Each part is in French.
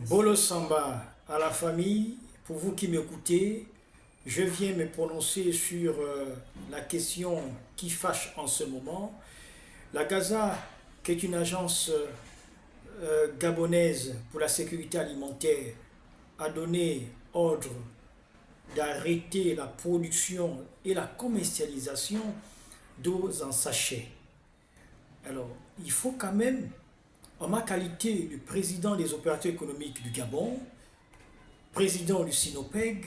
Bolo Samba à la famille, pour vous qui m'écoutez, je viens me prononcer sur la question qui fâche en ce moment. La Gaza, qui est une agence gabonaise pour la sécurité alimentaire, a donné ordre d'arrêter la production et la commercialisation d'eau en sachet. Alors, il faut quand même, en ma qualité de président des opérateurs économiques du Gabon, président du Sinopeg,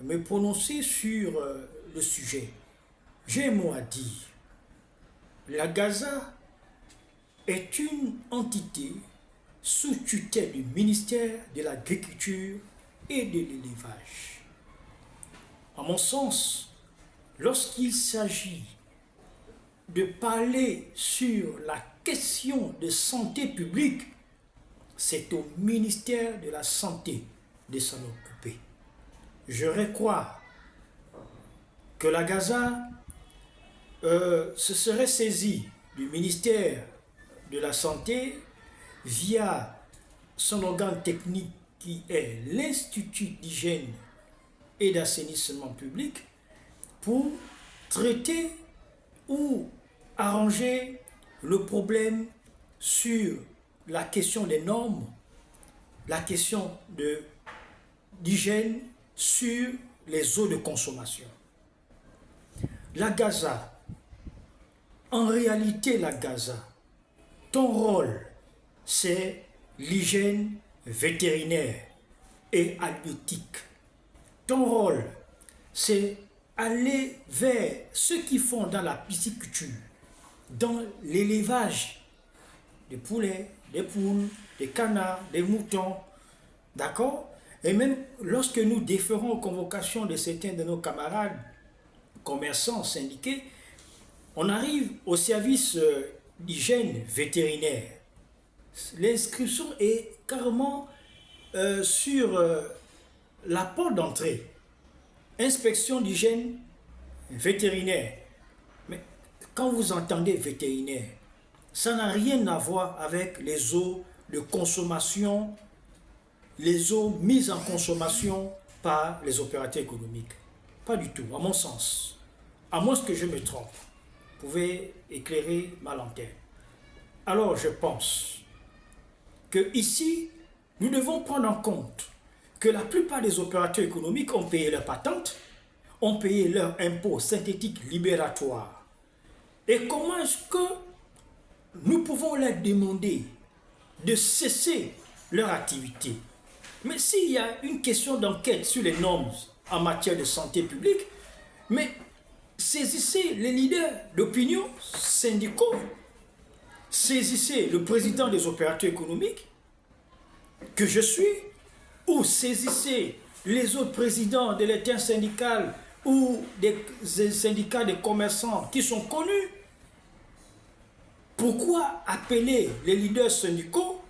me prononcer sur le sujet. J'ai un mot à dire. La Gaza est une entité sous tutelle du ministère de l'Agriculture et de l'Élevage. À mon sens, lorsqu'il s'agit de parler sur la question de santé publique, c'est au ministère de la Santé de s'en occuper. Je croire que la Gaza se serait saisie du ministère de la Santé via son organe technique qui est l'Institut d'hygiène et d'assainissement public pour traiter ou arranger le problème sur la question des normes, la question d'hygiène sur les eaux de consommation. La Gaza, en réalité la Gaza, ton rôle c'est l'hygiène vétérinaire et halieutique. Ton rôle c'est aller vers ceux qui font dans la pisciculture, dans l'élevage des poulets, des poules, des canards, des moutons, d'accord? Et même lorsque nous déférons aux convocations de certains de nos camarades commerçants syndiqués, on arrive au service d'hygiène vétérinaire. L'inscription est carrément sur la porte d'entrée. Inspection d'hygiène vétérinaire. Mais quand vous entendez vétérinaire, ça n'a rien à voir avec les eaux de consommation, les eaux mises en consommation par les opérateurs économiques. Pas du tout, à mon sens. À moins que je me trompe. Vous pouvez éclairer ma lanterne. Alors je pense que ici, nous devons prendre en compte que la plupart des opérateurs économiques ont payé leurs patentes, ont payé leurs impôts synthétiques libératoires. Et comment est-ce que nous pouvons leur demander de cesser leur activité? Mais s'il y a une question d'enquête sur les normes en matière de santé publique, mais saisissez les leaders d'opinion syndicaux, saisissez le président des opérateurs économiques, que je suis, ou saisissez les autres présidents de l'intersyndicale ou des syndicats de commerçants qui sont connus. Pourquoi appeler les leaders syndicaux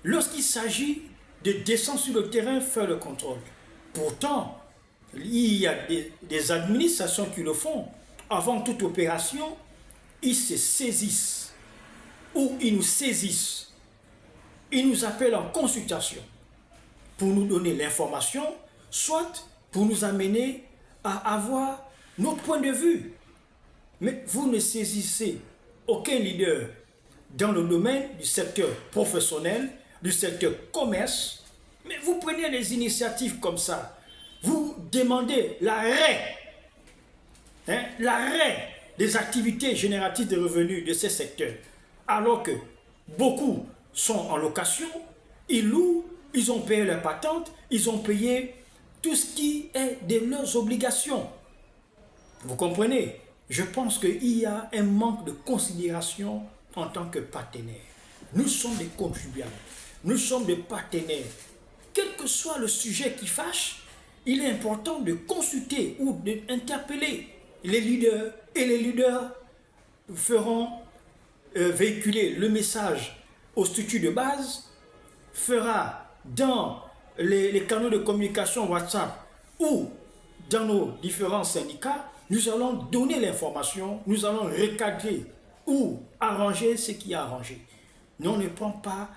lorsqu'il s'agit de descendre sur le terrain faire le contrôle? Pourtant, il y a des administrations qui le font. Avant toute opération, ils se saisissent ou ils nous saisissent. Ils nous appellent en consultation pour nous donner l'information, soit pour nous amener à avoir notre point de vue. Mais vous ne saisissez aucun leader dans le domaine du secteur professionnel, du secteur commerce, mais vous prenez des initiatives comme ça. Vous demandez l'arrêt des activités génératrices de revenus de ces secteurs, alors que beaucoup sont en location, ils louent, ils ont payé leurs patentes, ils ont payé tout ce qui est de leurs obligations. Vous comprenez? Je pense qu'il y a un manque de considération en tant que partenaire. Nous sommes des contribuables, nous sommes des partenaires. Quel que soit le sujet qui fâche, il est important de consulter ou d'interpeller les leaders, et les leaders feront véhiculer le message au statut de base, fera dans les canaux de communication WhatsApp ou dans nos différents syndicats, nous allons donner l'information, nous allons recadrer ou arranger ce qui est arrangé. Mais on ne prend pas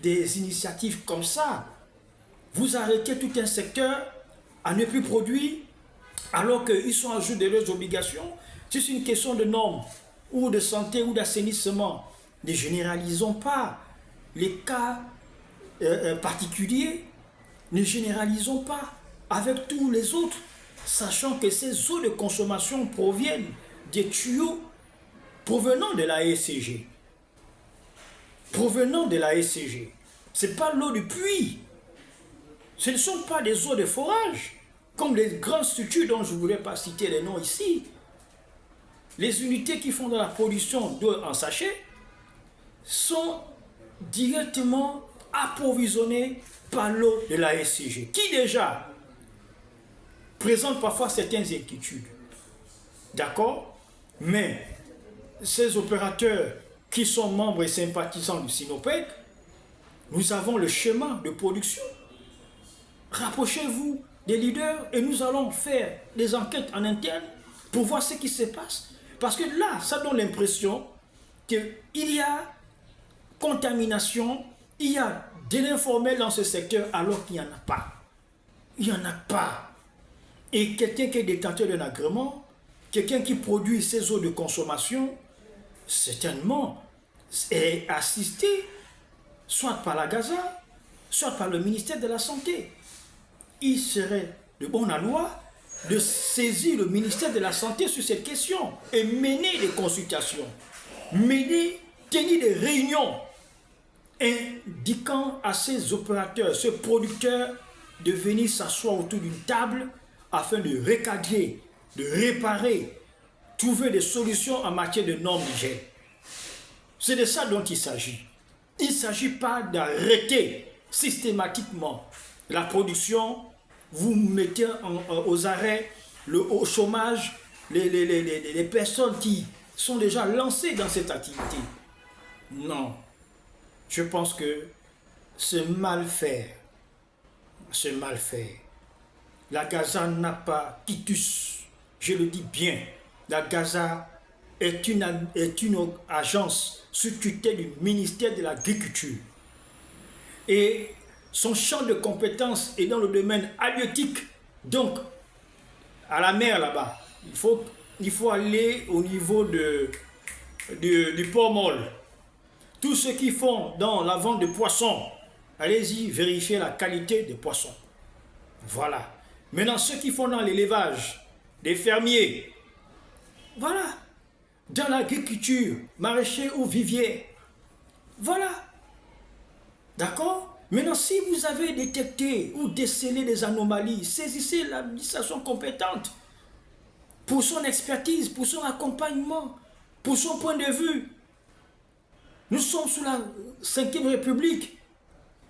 des initiatives comme ça. Vous arrêtez tout un secteur à ne plus produire alors qu'ils sont à jour de leurs obligations. Si c'est une question de normes ou de santé ou d'assainissement, ne généralisons pas les cas particuliers, ne généralisons pas avec tous les autres, sachant que ces eaux de consommation proviennent des tuyaux provenant de la SCG. Provenant de la SCG. Ce n'est pas l'eau du puits. Ce ne sont pas des eaux de forage, comme les grandes structures dont je ne voulais pas citer les noms ici. Les unités qui font de la production d'eau en sachet sont directement approvisionnées par l'eau de la SCG, qui déjà présente parfois certaines inquiétudes. D'accord? Mais ces opérateurs qui sont membres et sympathisants du Sinopec, nous avons le schéma de production. Rapprochez-vous des leaders et nous allons faire des enquêtes en interne pour voir ce qui se passe. Parce que là, ça donne l'impression qu'il y a contamination, il y a de l'informel dans ce secteur alors qu'il n'y en a pas. Il n'y en a pas. Et quelqu'un qui est détenteur d'un agrément, quelqu'un qui produit ces eaux de consommation, certainement est assisté soit par la Gaza, soit par le ministère de la Santé. Il serait de bonne loi de saisir le ministère de la Santé sur cette question et mener des consultations, tenir des réunions indiquant à ces opérateurs, ces producteurs de venir s'asseoir autour d'une table afin de recadrer, de réparer, trouver des solutions en matière de normes d'hygiène. C'est de ça dont il s'agit. Il ne s'agit pas d'arrêter systématiquement la production, vous mettez aux arrêts, au chômage, les personnes qui sont déjà lancées dans cette activité. Non. Je pense que ce mal faire, la Gaza n'a pas quitus, je le dis bien, la Gaza est une agence sous tutelle du ministère de l'Agriculture. Et son champ de compétences est dans le domaine halieutique, donc à la mer là-bas. Il faut aller au niveau du port Molle. Tous ceux qui font dans la vente de poissons, allez-y vérifier la qualité des poissons. Voilà. Maintenant, ceux qui font dans l'élevage, des fermiers, voilà. Dans l'agriculture, maraîcher ou vivier, voilà. D'accord? Maintenant, si vous avez détecté ou décelé des anomalies, saisissez l'administration compétente pour son expertise, pour son accompagnement, pour son point de vue. Nous sommes sous la 5e République.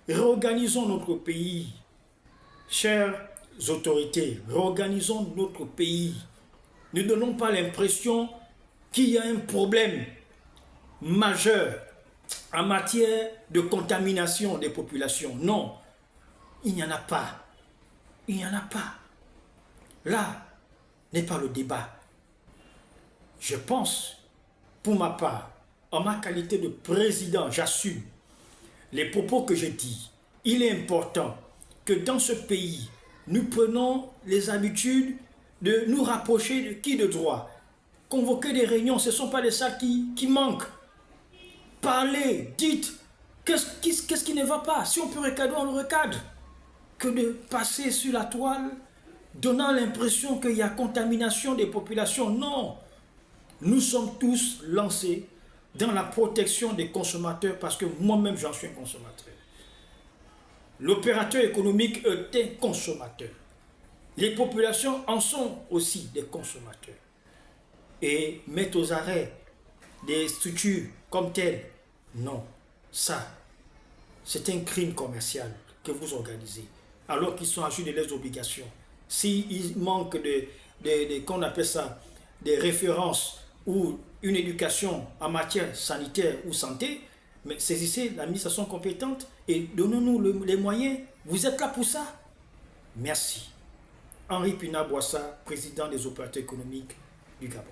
Réorganisons notre pays. Chères autorités, réorganisons notre pays. Ne donnons pas l'impression qu'il y a un problème majeur en matière de contamination des populations. Non, il n'y en a pas. Il n'y en a pas. Là n'est pas le débat. Je pense, pour ma part, en ma qualité de président, j'assume les propos que je dis. Il est important que dans ce pays, nous prenons les habitudes de nous rapprocher de qui de droit. Convoquer des réunions, ce ne sont pas les salles qui manquent. Parlez, dites, qu'est-ce qui ne va pas? Si on peut recadrer, on le recadre. Que de passer sur la toile, donnant l'impression qu'il y a contamination des populations. Non, nous sommes tous lancés dans la protection des consommateurs parce que moi-même j'en suis un consommateur. L'opérateur économique est un consommateur. Les populations en sont aussi des consommateurs. Et mettre aux arrêts des structures comme telles, non, ça, c'est un crime commercial que vous organisez, alors qu'ils sont à jour de leurs obligations. S'il manque qu'on appelle ça, des références ou une éducation en matière sanitaire ou santé, mais saisissez l'administration compétente et donnons-nous les moyens. Vous êtes là pour ça. Merci. Henri Pina Boissa, président des opérateurs économiques du Gabon.